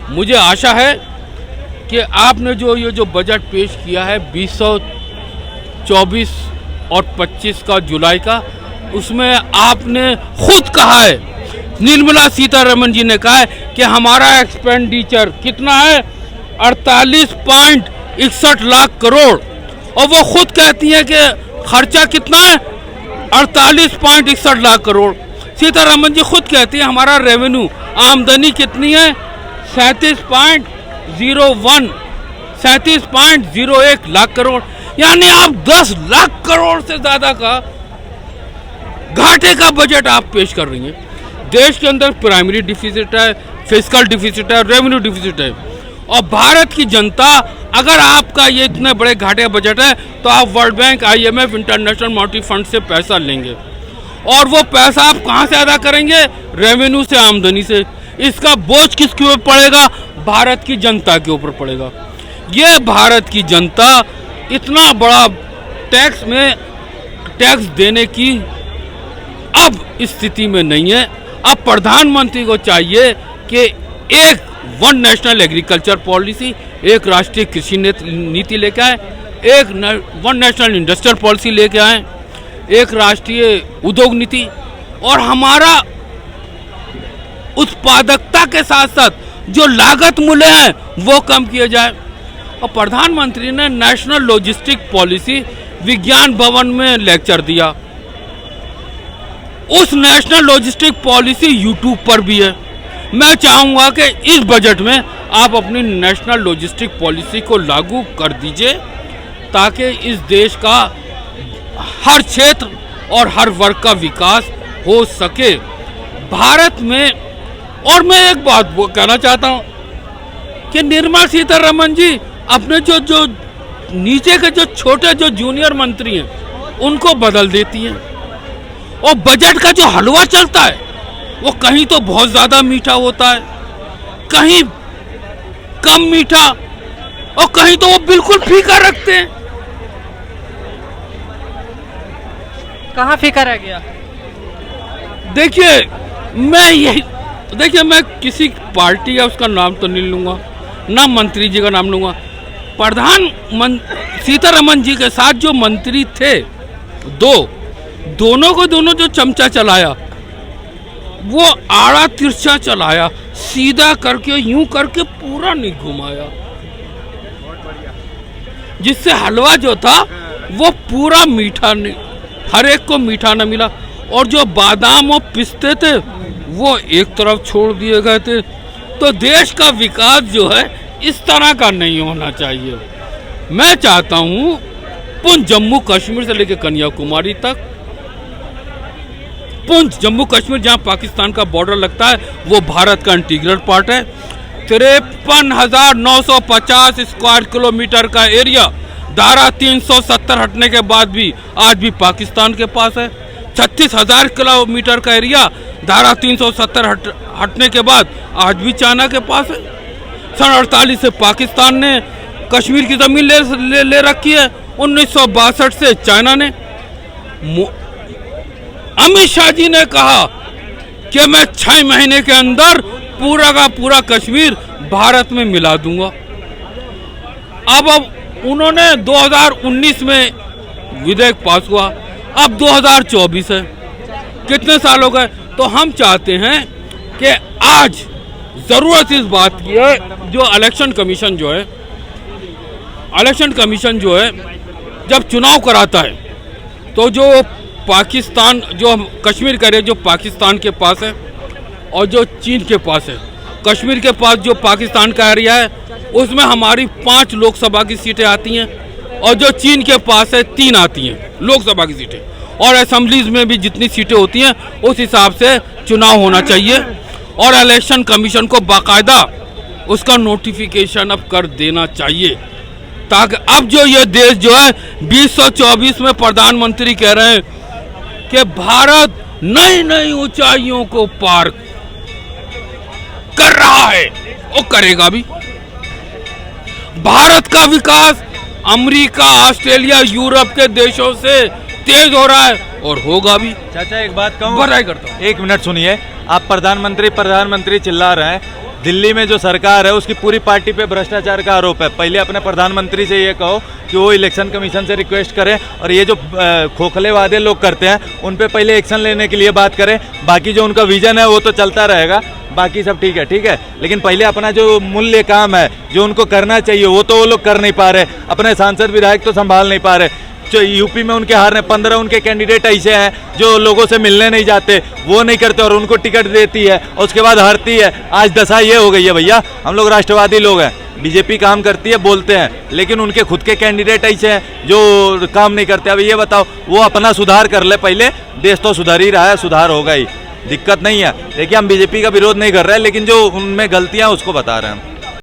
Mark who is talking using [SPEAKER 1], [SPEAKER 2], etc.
[SPEAKER 1] मुझे आशा है कि आपने ये जो बजट पेश किया है 2024 और 25 का जुलाई का, उसमें आपने खुद कहा है, निर्मला सीतारमण जी ने कहा है कि हमारा एक्सपेंडिचर कितना है, 48.61 लाख करोड़, और वो खुद कहती है कि खर्चा कितना है, 48.61 लाख करोड़। सीतारमण जी खुद कहती है हमारा रेवेन्यू, आमदनी कितनी है, 37.01 लाख करोड़, यानी आप 10 लाख करोड़ से ज्यादा का घाटे का बजट आप पेश कर रही हैं। देश के अंदर प्राइमरी डिफिसिट है, फिस्कल डिफिसिट है, रेवेन्यू डिफिसिट है, और भारत की जनता, अगर आपका ये इतने बड़े घाटे का बजट है तो आप world bank, IMF, international monetary fund से पैसा लेंगे, और वो पैसा आप कहाँ से अदा करेंगे, रेवेन्यू से, आमदनी से। इसका बोझ किसके ऊपर पड़ेगा, भारत की जनता के ऊपर पड़ेगा। ये भारत की जनता इतना बड़ा टैक्स देने की अब स्थिति में नहीं है। अब प्रधानमंत्री को चाहिए कि एक वन नेशनल एग्रीकल्चर पॉलिसी, एक राष्ट्रीय कृषि नीति लेके आए, एक वन नेशनल इंडस्ट्रियल पॉलिसी लेके आए, एक राष्ट्रीय उद्योग नीति, और हमारा उत्पादकता के साथ साथ जो लागत मूल्य है वो कम किए जाए। और प्रधानमंत्री ने नेशनल लॉजिस्टिक पॉलिसी विज्ञान भवन में लेक्चर दिया। उस नेशनल लॉजिस्टिक पॉलिसी यूट्यूब पर भी है। मैं चाहूँगा कि इस बजट में आप अपनी नेशनल लॉजिस्टिक पॉलिसी को लागू कर दीजिए, ताकि इस देश का हर क्षेत्र और हर वर्ग का विकास हो सके भारत में। और मैं एक बात कहना चाहता हूँ कि निर्मला सीतारमण जी अपने जो नीचे के जो छोटे जो जूनियर मंत्री हैं उनको बदल देती हैं, और बजट का जो हलवा चलता है वो कहीं तो बहुत ज़्यादा मीठा होता है, कहीं कम मीठा, और कहीं तो वो बिल्कुल फीका रखते हैं।
[SPEAKER 2] कहाँ फीका रह गया?
[SPEAKER 1] देखिए मैं किसी पार्टी या उसका नाम तो नहीं लूँगा, ना मंत्री जी का नाम लूँगा। सीतारमण जी के साथ जो मंत्री थे दोनों जो चमचा चलाया, वो आड़ा तिरछा चलाया, सीधा करके यूं करके पूरा नहीं घुमाया, जिससे हलवा जो था वो पूरा मीठा नहीं, हर एक को मीठा न मिला, और जो बादाम और पिस्ते थे वो एक तरफ छोड़ दिए गए थे। तो देश का विकास जो है इस तरह का नहीं होना चाहिए। मैं चाहता हूँ पुंछ जम्मू कश्मीर से लेकर कन्याकुमारी तक, पुंछ जम्मू कश्मीर जहाँ पाकिस्तान का बॉर्डर लगता है वो भारत का इंटीग्रल पार्ट है। 53,950 स्क्वायर किलोमीटर का एरिया धारा 370 हटने के बाद भी आज भी पाकिस्तान के पास है। 36,000 किलोमीटर का एरिया धारा 370 हटने के बाद आज भी चाइना के पास है। सन 48 से पाकिस्तान ने कश्मीर की जमीन ले रखी है, 1962 से चाइना ने। अमित शाह जी ने कहा कि मैं 6 महीने के अंदर पूरा का पूरा कश्मीर भारत में मिला दूंगा। अब उन्होंने 2019 में विधेयक पास हुआ, अब 2024 है, कितने साल हो गए। तो हम चाहते हैं कि आज ज़रूरत इस बात की है, जो इलेक्शन कमीशन जो है जब चुनाव कराता है तो जो पाकिस्तान, जो कश्मीर का एरिया जो पाकिस्तान के पास है और जो चीन के पास है, कश्मीर के पास जो पाकिस्तान का एरिया है उसमें हमारी 5 लोकसभा की सीटें आती हैं, और जो चीन के पास है 3 आती हैं लोकसभा की सीटें, और असेंबलीज में भी जितनी सीटें होती हैं उस हिसाब से चुनाव होना चाहिए। और इलेक्शन कमीशन को बाकायदा उसका नोटिफिकेशन अब कर देना चाहिए, ताकि अब जो ये देश जो है 2024 में प्रधानमंत्री कह रहे हैं कि भारत नई नई ऊंचाइयों को पार कर रहा है, वो करेगा भी। भारत का विकास अमेरिका, ऑस्ट्रेलिया, यूरोप के देशों से तेज हो रहा है और होगा भी।
[SPEAKER 3] चाचा एक बात कहूँ,
[SPEAKER 1] बधाई करता हूँ।
[SPEAKER 3] 1 मिनट सुनिए, आप प्रधानमंत्री चिल्ला रहे हैं, दिल्ली में जो सरकार है उसकी पूरी पार्टी पे भ्रष्टाचार का आरोप है। पहले अपने प्रधानमंत्री से ये कहो कि वो इलेक्शन कमीशन से रिक्वेस्ट करें और ये जो खोखले वादे लोग करते हैं उन पे पहले एक्शन लेने के लिए बात करें। बाकी जो उनका विजन है वो तो चलता रहेगा, बाकी सब ठीक है, लेकिन पहले अपना जो मूल्य काम है जो उनको करना चाहिए वो तो वो लोग कर नहीं पा रहे। अपने सांसद विधायक तो संभाल नहीं पा रहे। जो यूपी में उनके हारने 15 उनके कैंडिडेट ऐसे हैं जो लोगों से मिलने नहीं जाते, वो नहीं करते और उनको टिकट देती है और उसके बाद हारती है। आज दशा ये हो गई है भैया, हम लोग राष्ट्रवादी लोग हैं, बीजेपी काम करती है बोलते हैं, लेकिन उनके खुद के कैंडिडेट ऐसे हैं जो काम नहीं करते। अब ये बताओ, वो अपना सुधार कर ले पहले, देश तो सुधर ही रहा है, सुधार होगा ही, दिक्कत नहीं है। देखिए हम बीजेपी का विरोध नहीं कर रहे हैं, लेकिन जो उनमें गलतियां उसको बता रहे हैं हम।